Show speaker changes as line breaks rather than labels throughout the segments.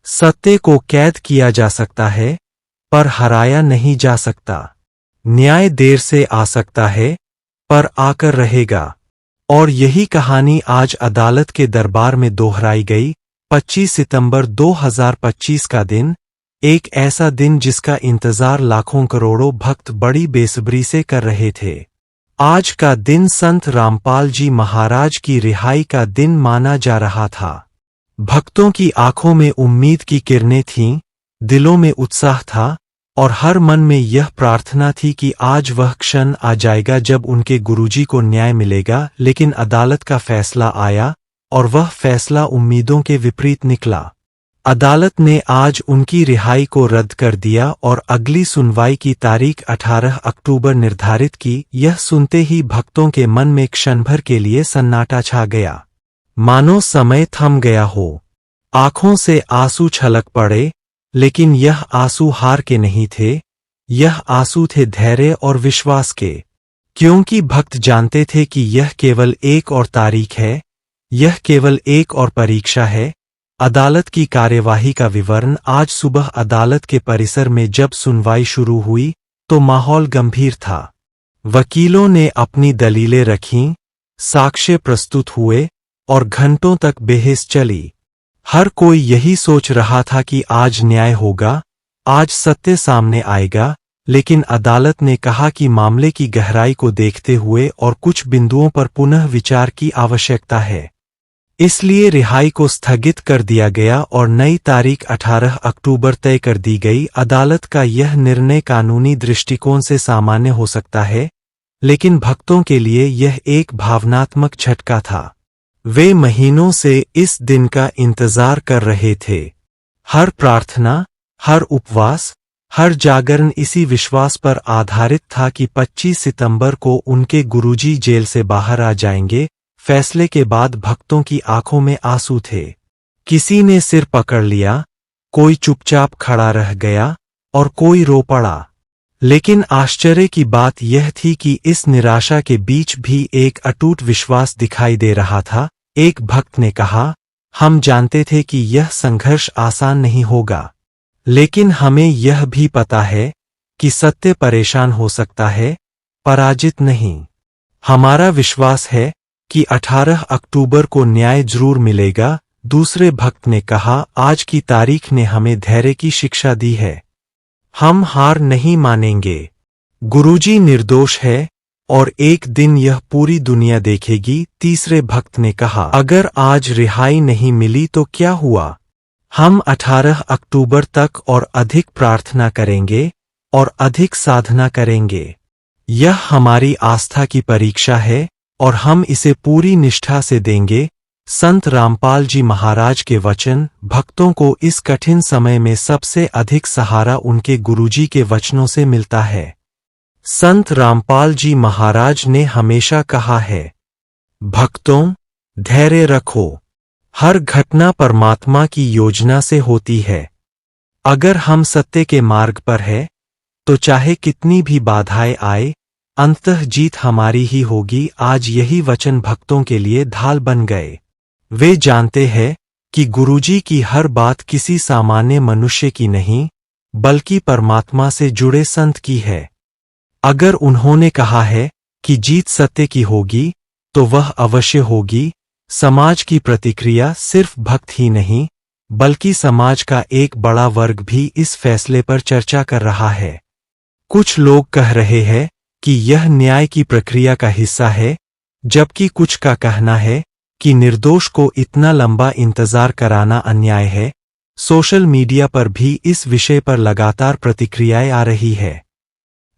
सत्य को कैद किया जा सकता है, पर हराया नहीं जा सकता। न्याय देर से आ सकता है, पर आकर रहेगा। और यही कहानी आज अदालत के दरबार में दोहराई गई। 25 सितंबर 2025 का दिन, एक ऐसा दिन जिसका इंतजार लाखों करोड़ों भक्त बड़ी बेसब्री से कर रहे थे। आज का दिन संत रामपाल जी महाराज की रिहाई का दिन माना जा रहा था। भक्तों की आंखों में उम्मीद की किरणें थीं, दिलों में उत्साह था और हर मन में यह प्रार्थना थी कि आज वह क्षण आ जाएगा जब उनके गुरुजी को न्याय मिलेगा। लेकिन अदालत का फैसला आया और वह फैसला उम्मीदों के विपरीत निकला। अदालत ने आज उनकी रिहाई को रद्द कर दिया और अगली सुनवाई की तारीख 18 अक्टूबर निर्धारित की। यह सुनते ही भक्तों के मन में क्षण भर के लिए सन्नाटा छा गया, मानो समय थम गया हो। आंखों से आंसू छलक पड़े, लेकिन यह आंसू हार के नहीं थे, यह आंसू थे धैर्य और विश्वास के। क्योंकि भक्त जानते थे कि यह केवल एक और तारीख है, यह केवल एक और परीक्षा है। अदालत की कार्यवाही का विवरण। आज सुबह अदालत के परिसर में जब सुनवाई शुरू हुई तो माहौल गंभीर था। वकीलों ने अपनी दलीलें रखीं, साक्ष्य प्रस्तुत हुए और घंटों तक बहस चली। हर कोई यही सोच रहा था कि आज न्याय होगा, आज सत्य सामने आएगा। लेकिन अदालत ने कहा कि मामले की गहराई को देखते हुए और कुछ बिंदुओं पर पुनः विचार की आवश्यकता है, इसलिए रिहाई को स्थगित कर दिया गया और नई तारीख 18 अक्टूबर तय कर दी गई। अदालत का यह निर्णय कानूनी दृष्टिकोण से सामान्य हो सकता है, लेकिन भक्तों के लिए यह एक भावनात्मक झटका था। वे महीनों से इस दिन का इंतजार कर रहे थे। हर प्रार्थना, हर उपवास, हर जागरण इसी विश्वास पर आधारित था कि 25 सितंबर को उनके गुरुजी जेल से बाहर आ जाएंगे। फैसले के बाद भक्तों की आंखों में आंसू थे। किसी ने सिर पकड़ लिया, कोई चुपचाप खड़ा रह गया और कोई रो पड़ा। लेकिन आश्चर्य की बात यह थी कि इस निराशा के बीच भी एक अटूट विश्वास दिखाई दे रहा था। एक भक्त ने कहा, हम जानते थे कि यह संघर्ष आसान नहीं होगा, लेकिन हमें यह भी पता है कि सत्य परेशान हो सकता है, पराजित नहीं। हमारा विश्वास है कि 18 अक्टूबर को न्याय जरूर मिलेगा। दूसरे भक्त ने कहा, आज की तारीख ने हमें धैर्य की शिक्षा दी है, हम हार नहीं मानेंगे। गुरुजी निर्दोष है और एक दिन यह पूरी दुनिया देखेगी। तीसरे भक्त ने कहा, अगर आज रिहाई नहीं मिली तो क्या हुआ, हम 18 अक्टूबर तक और अधिक प्रार्थना करेंगे और अधिक साधना करेंगे। यह हमारी आस्था की परीक्षा है और हम इसे पूरी निष्ठा से देंगे। संत रामपाल जी महाराज के वचन। भक्तों को इस कठिन समय में सबसे अधिक सहारा उनके गुरुजी के वचनों से मिलता है। संत रामपाल जी महाराज ने हमेशा कहा है, भक्तों, धैर्य रखो, हर घटना परमात्मा की योजना से होती है। अगर हम सत्य के मार्ग पर है, तो चाहे कितनी भी बाधाएं आए, अंततः जीत हमारी ही होगी। आज यही वचन भक्तों के लिए ढाल बन गए। वे जानते हैं कि गुरुजी की हर बात किसी सामान्य मनुष्य की नहीं, बल्कि परमात्मा से जुड़े संत की है। अगर उन्होंने कहा है कि जीत सत्य की होगी, तो वह अवश्य होगी। समाज की प्रतिक्रिया सिर्फ भक्त ही नहीं, बल्कि समाज का एक बड़ा वर्ग भी इस फैसले पर चर्चा कर रहा है। कुछ लोग कह रहे हैं कि यह न्याय की प्रक्रिया का हिस्सा है, जबकि कुछ का कहना है कि निर्दोष को इतना लंबा इंतजार कराना अन्याय है। सोशल मीडिया पर भी इस विषय पर लगातार प्रतिक्रियाएं आ रही है।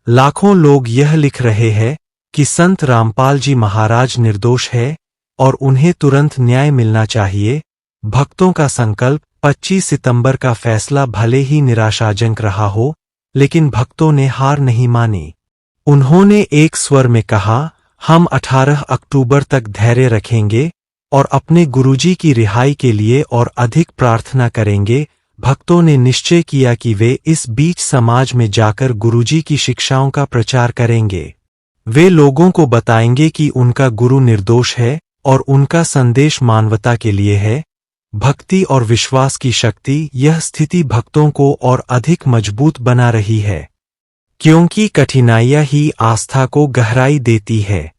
लाखों लोग यह लिख रहे हैं कि संत रामपाल जी महाराज निर्दोष है और उन्हें तुरंत न्याय मिलना चाहिए। भक्तों का संकल्प। 25 सितंबर का फैसला भले ही निराशाजनक रहा हो, लेकिन भक्तों ने हार नहीं मानी। उन्होंने एक स्वर में कहा, हम 18 अक्टूबर तक धैर्य रखेंगे और अपने गुरुजी की रिहाई के लिए और अधिक प्रार्थना करेंगे। भक्तों ने निश्चय किया कि वे इस बीच समाज में जाकर गुरुजी की शिक्षाओं का प्रचार करेंगे। वे लोगों को बताएंगे कि उनका गुरु निर्दोष है और उनका संदेश मानवता के लिए है। भक्ति और विश्वास की शक्ति। यह स्थिति भक्तों को और अधिक मजबूत बना रही है, क्योंकि कठिनाइयां ही आस्था को गहराई देती है।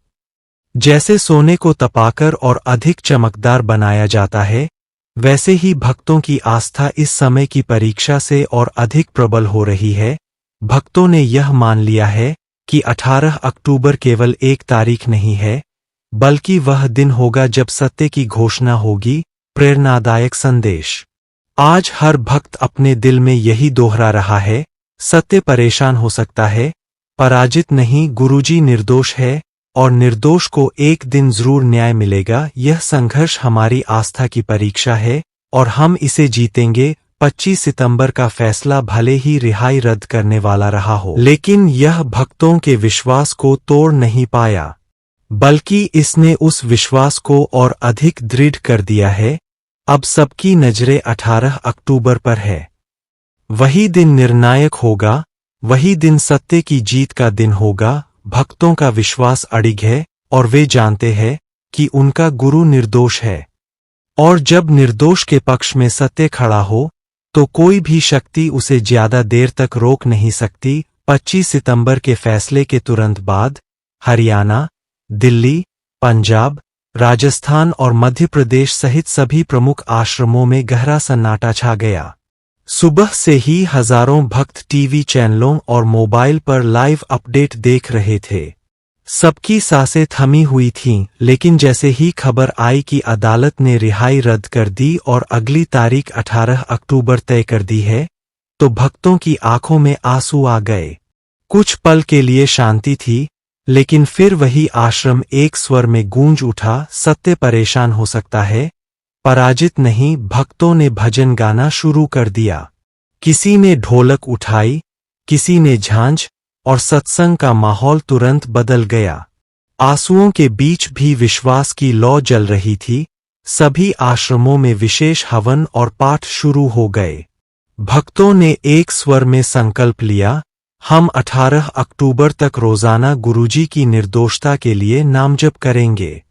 जैसे सोने को तपाकर और अधिक चमकदार बनाया जाता है, वैसे ही भक्तों की आस्था इस समय की परीक्षा से और अधिक प्रबल हो रही है। भक्तों ने यह मान लिया है कि 18 अक्टूबर केवल एक तारीख नहीं है, बल्कि वह दिन होगा जब सत्य की घोषणा होगी। प्रेरणादायक संदेश। आज हर भक्त अपने दिल में यही दोहरा रहा है, सत्य परेशान हो सकता है, पराजित नहीं। गुरुजी निर्दोष है और निर्दोष को एक दिन जरूर न्याय मिलेगा। यह संघर्ष हमारी आस्था की परीक्षा है और हम इसे जीतेंगे। 25 सितंबर का फैसला भले ही रिहाई रद्द करने वाला रहा हो, लेकिन यह भक्तों के विश्वास को तोड़ नहीं पाया, बल्कि इसने उस विश्वास को और अधिक दृढ़ कर दिया है। अब सबकी नजरें 18 अक्टूबर पर है। वही दिन निर्णायक होगा, वही दिन सत्य की जीत का दिन होगा। भक्तों का विश्वास अडिग है और वे जानते हैं कि उनका गुरु निर्दोष है, और जब निर्दोष के पक्ष में सत्य खड़ा हो तो कोई भी शक्ति उसे ज्यादा देर तक रोक नहीं सकती। 25 सितंबर के फैसले के तुरंत बाद हरियाणा, दिल्ली, पंजाब, राजस्थान और मध्य प्रदेश सहित सभी प्रमुख आश्रमों में गहरा सन्नाटा छा गया। सुबह से ही हजारों भक्त टीवी चैनलों और मोबाइल पर लाइव अपडेट देख रहे थे। सबकी सांसें थमी हुई थीं, लेकिन जैसे ही खबर आई कि अदालत ने रिहाई रद्द कर दी और अगली तारीख 18 अक्टूबर तय कर दी है, तो भक्तों की आंखों में आंसू आ गए। कुछ पल के लिए शांति थी, लेकिन फिर वही आश्रम एक स्वर में गूंज उठा, सत्य परेशान हो सकता है, पराजित नहीं। भक्तों ने भजन गाना शुरू कर दिया। किसी ने ढोलक उठाई, किसी ने झांझ, और सत्संग का माहौल तुरंत बदल गया। आंसुओं के बीच भी विश्वास की लौ जल रही थी। सभी आश्रमों में विशेष हवन और पाठ शुरू हो गए। भक्तों ने एक स्वर में संकल्प लिया, हम 18 अक्टूबर तक रोजाना गुरुजी की निर्दोषता के लिए नामजप करेंगे।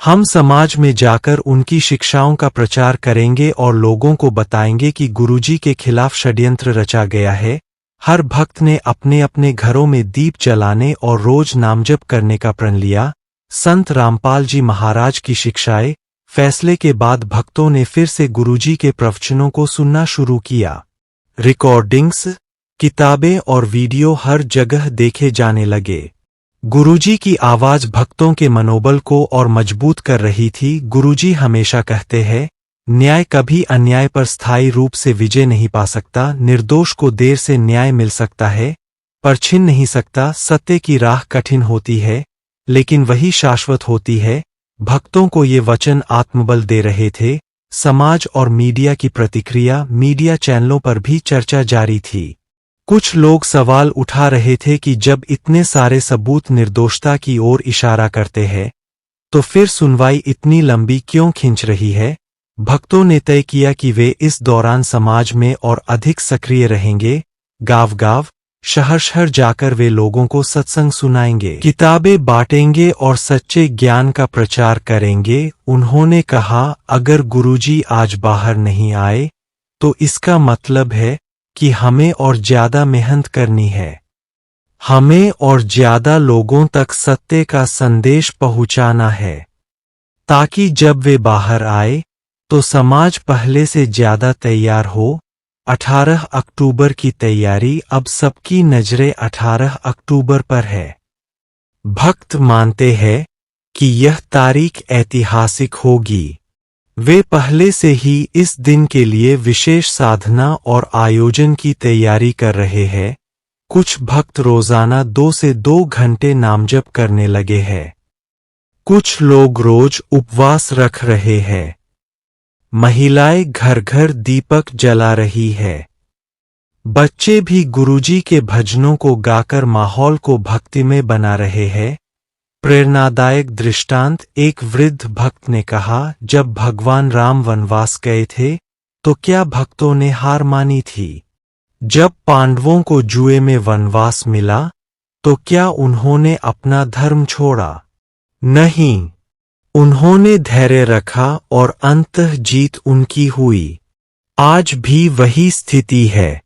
हम समाज में जाकर उनकी शिक्षाओं का प्रचार करेंगे और लोगों को बताएंगे कि गुरुजी के खिलाफ षड्यंत्र रचा गया है। हर भक्त ने अपने अपने घरों में दीप जलाने और रोज नामजप करने का प्रण लिया। संत रामपाल जी महाराज की शिक्षाएं। फैसले के बाद भक्तों ने फिर से गुरुजी के प्रवचनों को सुनना शुरू किया। रिकॉर्डिंग्स, किताबें और वीडियो हर जगह देखे जाने लगे। गुरुजी की आवाज भक्तों के मनोबल को और मजबूत कर रही थी। गुरुजी हमेशा कहते हैं, न्याय कभी अन्याय पर स्थायी रूप से विजय नहीं पा सकता। निर्दोष को देर से न्याय मिल सकता है, पर छिन नहीं सकता। सत्य की राह कठिन होती है, लेकिन वही शाश्वत होती है। भक्तों को ये वचन आत्मबल दे रहे थे। समाज और मीडिया की प्रतिक्रिया। मीडिया चैनलों पर भी चर्चा जारी थी। कुछ लोग सवाल उठा रहे थे कि जब इतने सारे सबूत निर्दोषता की ओर इशारा करते हैं, तो फिर सुनवाई इतनी लंबी क्यों खिंच रही है। भक्तों ने तय किया कि वे इस दौरान समाज में और अधिक सक्रिय रहेंगे। गांव-गांव, शहर-शहर जाकर वे लोगों को सत्संग सुनाएंगे, किताबें बांटेंगे और सच्चे ज्ञान का प्रचार करेंगे। उन्होंने कहा, अगर गुरुजी आज बाहर नहीं आए, तो इसका मतलब है कि हमें और ज्यादा मेहनत करनी है। हमें और ज्यादा लोगों तक सत्य का संदेश पहुंचाना है, ताकि जब वे बाहर आए तो समाज पहले से ज्यादा तैयार हो। 18 अक्टूबर की तैयारी। अब सबकी नजरें 18 अक्टूबर पर है। भक्त मानते हैं कि यह तारीख ऐतिहासिक होगी। वे पहले से ही इस दिन के लिए विशेष साधना और आयोजन की तैयारी कर रहे हैं। कुछ भक्त रोजाना 2 से 2 घंटे नामजप करने लगे हैं। कुछ लोग रोज उपवास रख रहे हैं। महिलाएं घर घर दीपक जला रही है। बच्चे भी गुरुजी के भजनों को गाकर माहौल को भक्तिमय बना रहे हैं। प्रेरणादायक दृष्टांत। एक वृद्ध भक्त ने कहा, जब भगवान राम वनवास गए थे तो क्या भक्तों ने हार मानी थी? जब पांडवों को जुए में वनवास मिला तो क्या उन्होंने अपना धर्म छोड़ा? नहीं, उन्होंने धैर्य रखा और अंततः जीत उनकी हुई। आज भी वही स्थिति है।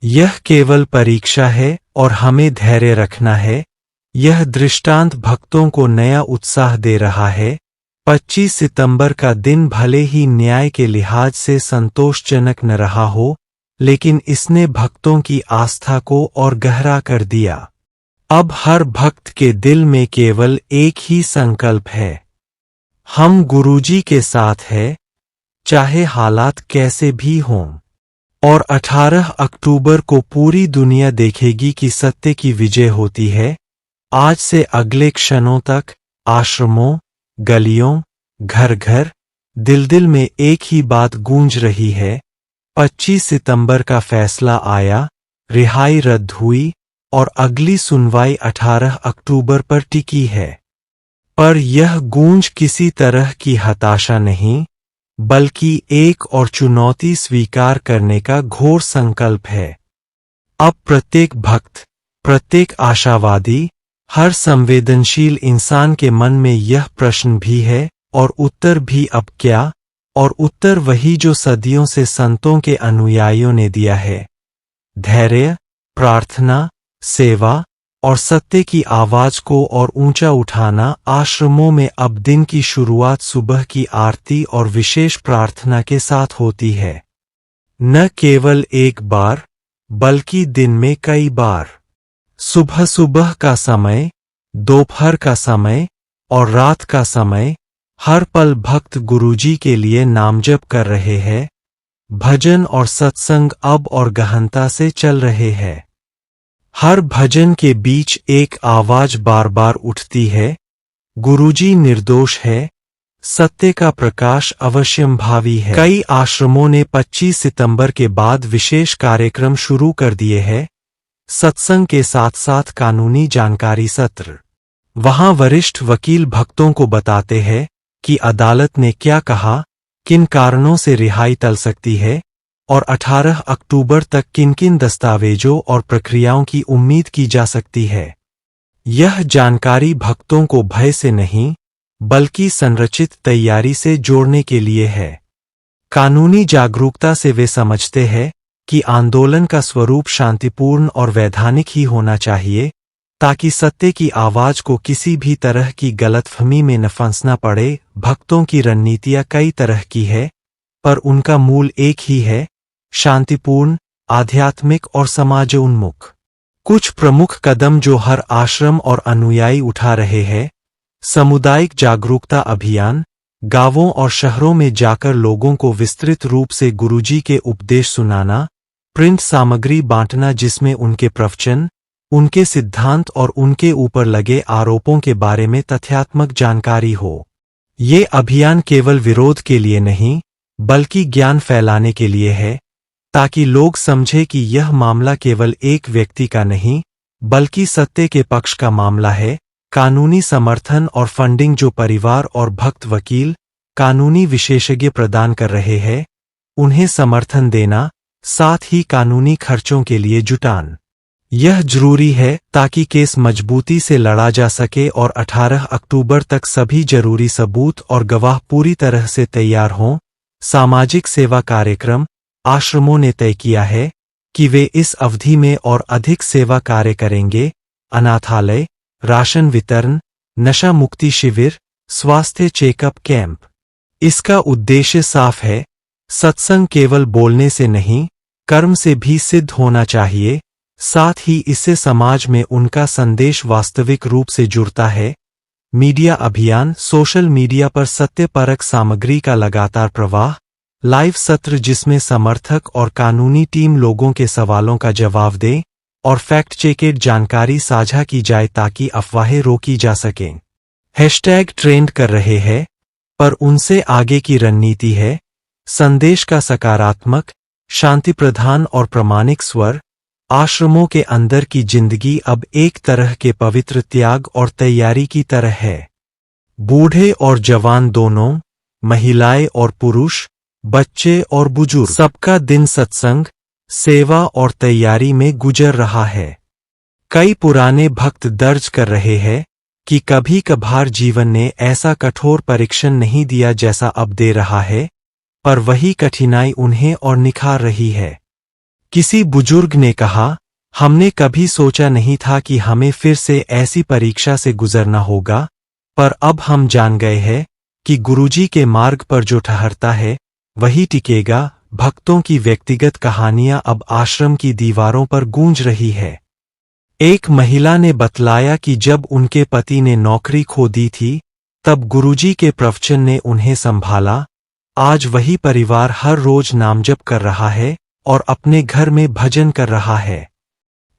यह केवल परीक्षा है और हमें धैर्य रखना है। यह दृष्टांत भक्तों को नया उत्साह दे रहा है। 25 सितंबर का दिन भले ही न्याय के लिहाज से संतोषजनक न रहा हो, लेकिन इसने भक्तों की आस्था को और गहरा कर दिया। अब हर भक्त के दिल में केवल एक ही संकल्प है, हम गुरुजी के साथ हैं, चाहे हालात कैसे भी हों। और 18 अक्टूबर को पूरी दुनिया देखेगी कि सत्य की विजय होती है। आज से अगले क्षणों तक आश्रमों, गलियों, घर घर, दिल दिल में एक ही बात गूंज रही है। 25 सितंबर का फैसला आया, रिहाई रद्द हुई और अगली सुनवाई 18 अक्टूबर पर टिकी है। पर यह गूंज किसी तरह की हताशा नहीं, बल्कि एक और चुनौती स्वीकार करने का घोर संकल्प है। अब प्रत्येक भक्त, प्रत्येक आशावादी, हर संवेदनशील इंसान के मन में यह प्रश्न भी है और उत्तर भी अब क्या, और उत्तर वही जो सदियों से संतों के अनुयायियों ने दिया है। धैर्य, प्रार्थना, सेवा और सत्य की आवाज को और ऊंचा उठाना। आश्रमों में अब दिन की शुरुआत सुबह की आरती और विशेष प्रार्थना के साथ होती है। न केवल एक बार, बल्कि दिन में कई बार। सुबह सुबह का समय, दोपहर का समय और रात का समय, हर पल भक्त गुरुजी के लिए नामजप कर रहे हैं। भजन और सत्संग अब और गहनता से चल रहे हैं। हर भजन के बीच एक आवाज बार बार उठती है, गुरुजी निर्दोष है, सत्य का प्रकाश अवश्यंभावी है। कई आश्रमों ने 25 सितंबर के बाद विशेष कार्यक्रम शुरू कर दिए हैं। सत्संग के साथ साथ कानूनी जानकारी सत्र। वहां वरिष्ठ वकील भक्तों को बताते हैं कि अदालत ने क्या कहा, किन कारणों से रिहाई टल सकती है और 18 अक्टूबर तक किन किन दस्तावेजों और प्रक्रियाओं की उम्मीद की जा सकती है। यह जानकारी भक्तों को भय से नहीं, बल्कि संरचित तैयारी से जोड़ने के लिए है। कानूनी जागरूकता से वे समझते हैं कि आंदोलन का स्वरूप शांतिपूर्ण और वैधानिक ही होना चाहिए, ताकि सत्य की आवाज को किसी भी तरह की गलतफहमी में न फंसना पड़े। भक्तों की रणनीतियां कई तरह की है, पर उनका मूल एक ही है, शांतिपूर्ण, आध्यात्मिक और समाजोन्मुख। कुछ प्रमुख कदम जो हर आश्रम और अनुयायी उठा रहे हैं। सामुदायिक जागरूकता अभियान, गांवों और शहरों में जाकर लोगों को विस्तृत रूप से गुरुजी के उपदेश सुनाना। प्रिंट सामग्री बांटना जिसमें उनके प्रवचन, उनके सिद्धांत और उनके ऊपर लगे आरोपों के बारे में तथ्यात्मक जानकारी हो। ये अभियान केवल विरोध के लिए नहीं, बल्कि ज्ञान फैलाने के लिए है, ताकि लोग समझे कि यह मामला केवल एक व्यक्ति का नहीं, बल्कि सत्य के पक्ष का मामला है। कानूनी समर्थन और फंडिंग जो परिवार और भक्त वकील, कानूनी विशेषज्ञ प्रदान कर रहे हैं, उन्हें समर्थन देना, साथ ही कानूनी खर्चों के लिए जुटान। यह जरूरी है ताकि केस मजबूती से लड़ा जा सके और 18 अक्टूबर तक सभी जरूरी सबूत और गवाह पूरी तरह से तैयार हों। सामाजिक सेवा कार्यक्रम, आश्रमों ने तय किया है कि वे इस अवधि में और अधिक सेवा कार्य करेंगे। अनाथालय, राशन वितरण, नशा मुक्ति शिविर, स्वास्थ्य चेकअप कैंप। इसका उद्देश्य साफ है, सत्संग केवल बोलने से नहीं, कर्म से भी सिद्ध होना चाहिए। साथ ही इससे समाज में उनका संदेश वास्तविक रूप से जुड़ता है। मीडिया अभियान, सोशल मीडिया पर सत्यपरक सामग्री का लगातार प्रवाह, लाइव सत्र जिसमें समर्थक और कानूनी टीम लोगों के सवालों का जवाब दें और फैक्ट चेकेड जानकारी साझा की जाए ताकि अफवाहें रोकी जा सकें। हैशटैग ट्रेंड कर रहे हैं, पर उनसे आगे की रणनीति है। संदेश का सकारात्मक, शांति प्रधान और प्रामाणिक स्वर। आश्रमों के अंदर की जिंदगी अब एक तरह के पवित्र त्याग और तैयारी की तरह है। बूढ़े और जवान दोनों, महिलाएं और पुरुष, बच्चे और बुजुर्ग, सबका दिन सत्संग, सेवा और तैयारी में गुजर रहा है। कई पुराने भक्त दर्ज कर रहे हैं कि कभी कभार जीवन ने ऐसा कठोर परीक्षण नहीं दिया जैसा अब दे रहा है, पर वही कठिनाई उन्हें और निखार रही है। किसी बुजुर्ग ने कहा, हमने कभी सोचा नहीं था कि हमें फिर से ऐसी परीक्षा से गुजरना होगा, पर अब हम जान गए हैं कि गुरुजी के मार्ग पर जो ठहरता है वही टिकेगा। भक्तों की व्यक्तिगत कहानियां अब आश्रम की दीवारों पर गूंज रही है। एक महिला ने बतलाया कि जब उनके पति ने नौकरी खो दी थी, तब गुरुजी के प्रवचन ने उन्हें संभाला। आज वही परिवार हर रोज नामजप कर रहा है और अपने घर में भजन कर रहा है।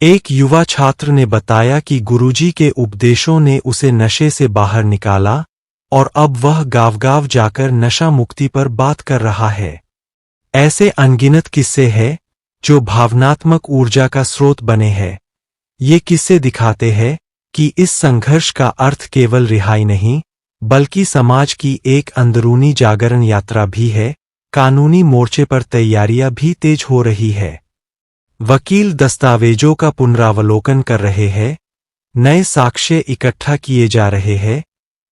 एक युवा छात्र ने बताया कि गुरुजी के उपदेशों ने उसे नशे से बाहर निकाला और अब वह गांव-गांव जाकर नशा मुक्ति पर बात कर रहा है। ऐसे अनगिनत किस्से हैं जो भावनात्मक ऊर्जा का स्रोत बने हैं। ये किस्से दिखाते हैं कि इस संघर्ष का अर्थ केवल रिहाई नहीं, बल्कि समाज की एक अंदरूनी जागरण यात्रा भी है। कानूनी मोर्चे पर तैयारियां भी तेज हो रही है। वकील दस्तावेजों का पुनरावलोकन कर रहे हैं, नए साक्ष्य इकट्ठा किए जा रहे हैं,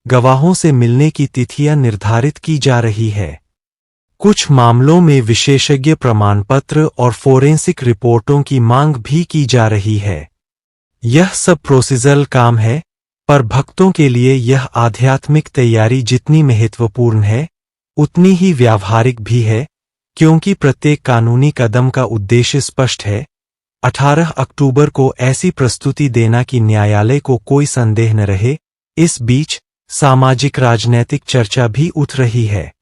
गवाहों से मिलने की तिथियां निर्धारित की जा रही है। कुछ मामलों में विशेषज्ञ प्रमाण पत्र और फोरेंसिक रिपोर्टों की मांग भी की जा रही है। यह सब प्रोसीजरल काम है, पर भक्तों के लिए यह आध्यात्मिक तैयारी जितनी महत्वपूर्ण है, उतनी ही व्यावहारिक भी है, क्योंकि प्रत्येक कानूनी कदम का उद्देश्य स्पष्ट है। 18 अक्टूबर को ऐसी प्रस्तुति देना कि न्यायालय को कोई संदेह न रहे। इस बीच सामाजिक राजनैतिक चर्चा भी उठ रही है।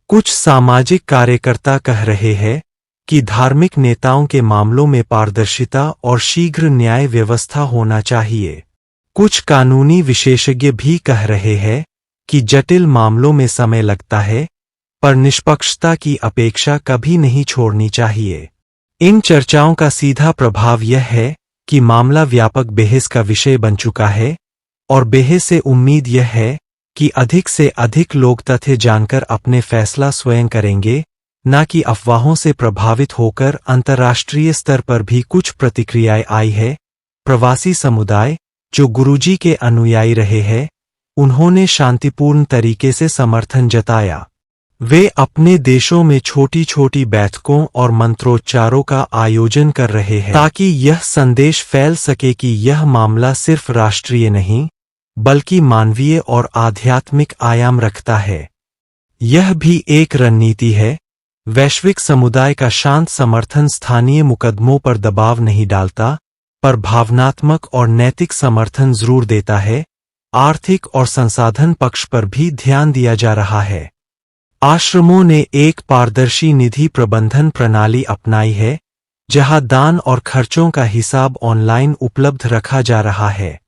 कुछ सामाजिक कार्यकर्ता कह रहे हैं कि धार्मिक नेताओं के मामलों में पारदर्शिता और शीघ्र न्याय व्यवस्था होना चाहिए। कुछ कानूनी विशेषज्ञ भी कह रहे हैं कि जटिल मामलों में समय लगता है, पर निष्पक्षता की अपेक्षा कभी नहीं छोड़नी चाहिए। इन चर्चाओं का सीधा प्रभाव यह है कि मामला व्यापक बहस का विषय बन चुका है, और बहस से उम्मीद यह है कि अधिक से अधिक लोग तथ्य जानकर अपने फैसला स्वयं करेंगे, न कि अफवाहों से प्रभावित होकर। अंतर्राष्ट्रीय स्तर पर भी कुछ प्रतिक्रियाएं आई है। प्रवासी समुदाय जो गुरुजी के अनुयायी रहे हैं, उन्होंने शांतिपूर्ण तरीके से समर्थन जताया। वे अपने देशों में छोटी छोटी बैठकों और मंत्रोच्चारों का आयोजन कर रहे हैं, ताकि यह संदेश फैल सके कि यह मामला सिर्फ राष्ट्रीय नहीं, बल्कि मानवीय और आध्यात्मिक आयाम रखता है। यह भी एक रणनीति है। वैश्विक समुदाय का शांत समर्थन स्थानीय मुकदमों पर दबाव नहीं डालता, पर भावनात्मक और नैतिक समर्थन जरूर देता है। आर्थिक और संसाधन पक्ष पर भी ध्यान दिया जा रहा है। आश्रमों ने एक पारदर्शी निधि प्रबंधन प्रणाली अपनाई है, जहां दान और खर्चों का हिसाब ऑनलाइन उपलब्ध रखा जा रहा है।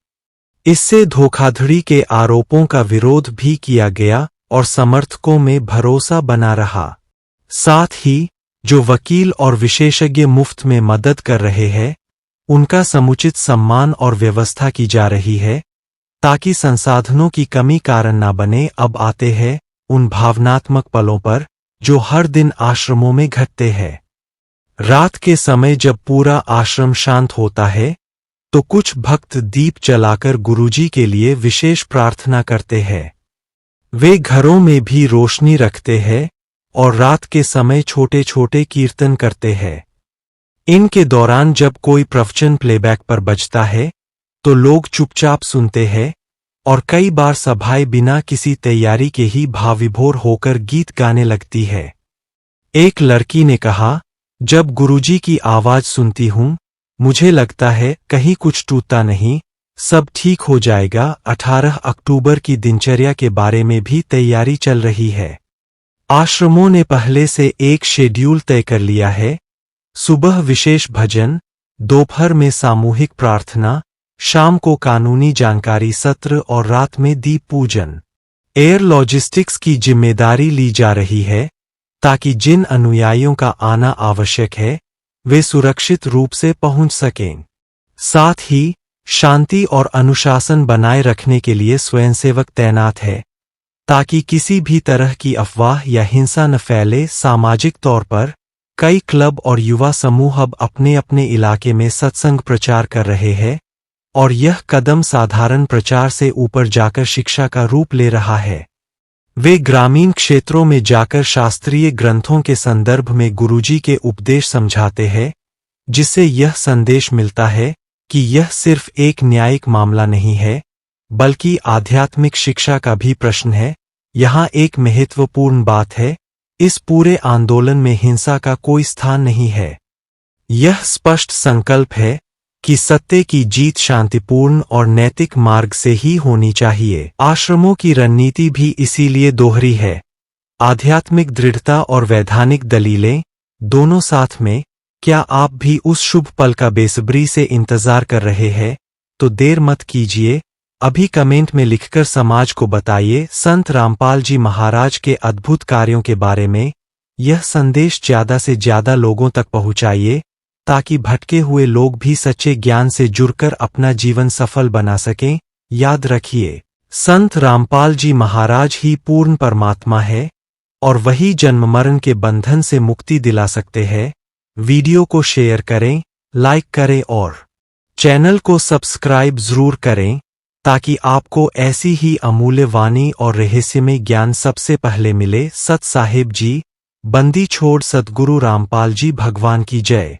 इससे धोखाधड़ी के आरोपों का विरोध भी किया गया और समर्थकों में भरोसा बना रहा। साथ ही जो वकील और विशेषज्ञ मुफ्त में मदद कर रहे हैं, उनका समुचित सम्मान और व्यवस्था की जा रही है, ताकि संसाधनों की कमी कारण न बने। अब आते हैं उन भावनात्मक पलों पर जो हर दिन आश्रमों में घटते हैं। रात के समय जब पूरा आश्रम शांत होता है, तो कुछ भक्त दीप जलाकर गुरुजी के लिए विशेष प्रार्थना करते हैं। वे घरों में भी रोशनी रखते हैं और रात के समय छोटे छोटे कीर्तन करते हैं। इनके दौरान जब कोई प्रवचन प्लेबैक पर बजता है, तो लोग चुपचाप सुनते हैं, और कई बार सभाएं बिना किसी तैयारी के ही भावविभोर होकर गीत गाने लगती है। एक लड़की ने कहा, जब गुरुजी की आवाज सुनती हूं, मुझे लगता है कहीं कुछ टूटता नहीं, सब ठीक हो जाएगा। 18 अक्टूबर की दिनचर्या के बारे में भी तैयारी चल रही है। आश्रमों ने पहले से एक शेड्यूल तय कर लिया है। सुबह विशेष भजन, दोपहर में सामूहिक प्रार्थना, शाम को कानूनी जानकारी सत्र और रात में दीप पूजन। एयर लॉजिस्टिक्स की जिम्मेदारी ली जा रही है, ताकि जिन अनुयायियों का आना आवश्यक है, वे सुरक्षित रूप से पहुंच सकें। साथ ही शांति और अनुशासन बनाए रखने के लिए स्वयंसेवक तैनात है, ताकि किसी भी तरह की अफवाह या हिंसा न फैले। सामाजिक तौर पर कई क्लब और युवा समूह अब अपने अपने इलाके में सत्संग प्रचार कर रहे हैं, और यह कदम साधारण प्रचार से ऊपर जाकर शिक्षा का रूप ले रहा है। वे ग्रामीण क्षेत्रों में जाकर शास्त्रीय ग्रंथों के संदर्भ में गुरुजी के उपदेश समझाते हैं, जिससे यह संदेश मिलता है कि यह सिर्फ एक न्यायिक मामला नहीं है, बल्कि आध्यात्मिक शिक्षा का भी प्रश्न है। यहाँ एक महत्वपूर्ण बात है, इस पूरे आंदोलन में हिंसा का कोई स्थान नहीं है। यह स्पष्ट संकल्प है कि सत्य की जीत शांतिपूर्ण और नैतिक मार्ग से ही होनी चाहिए। आश्रमों की रणनीति भी इसीलिए दोहरी है, आध्यात्मिक दृढ़ता और वैधानिक दलीलें दोनों साथ में। क्या आप भी उस शुभ पल का बेसब्री से इंतजार कर रहे हैं? तो देर मत कीजिए, अभी कमेंट में लिखकर समाज को बताइए संत रामपाल जी महाराज के अद्भुत कार्यों के बारे में। यह संदेश ज्यादा से ज्यादा लोगों तक पहुंचाइए, ताकि भटके हुए लोग भी सच्चे ज्ञान से जुड़कर अपना जीवन सफल बना सकें। याद रखिए, संत रामपाल जी महाराज ही पूर्ण परमात्मा है और वही जन्म मरण के बंधन से मुक्ति दिला सकते हैं। वीडियो को शेयर करें, लाइक करें और चैनल को सब्सक्राइब जरूर करें, ताकि आपको ऐसी ही अमूल्य वाणी और रहस्यमय ज्ञान सबसे पहले मिले। सत साहिब जी, बंदी छोड़ सद्गुरु रामपाल जी भगवान की जय।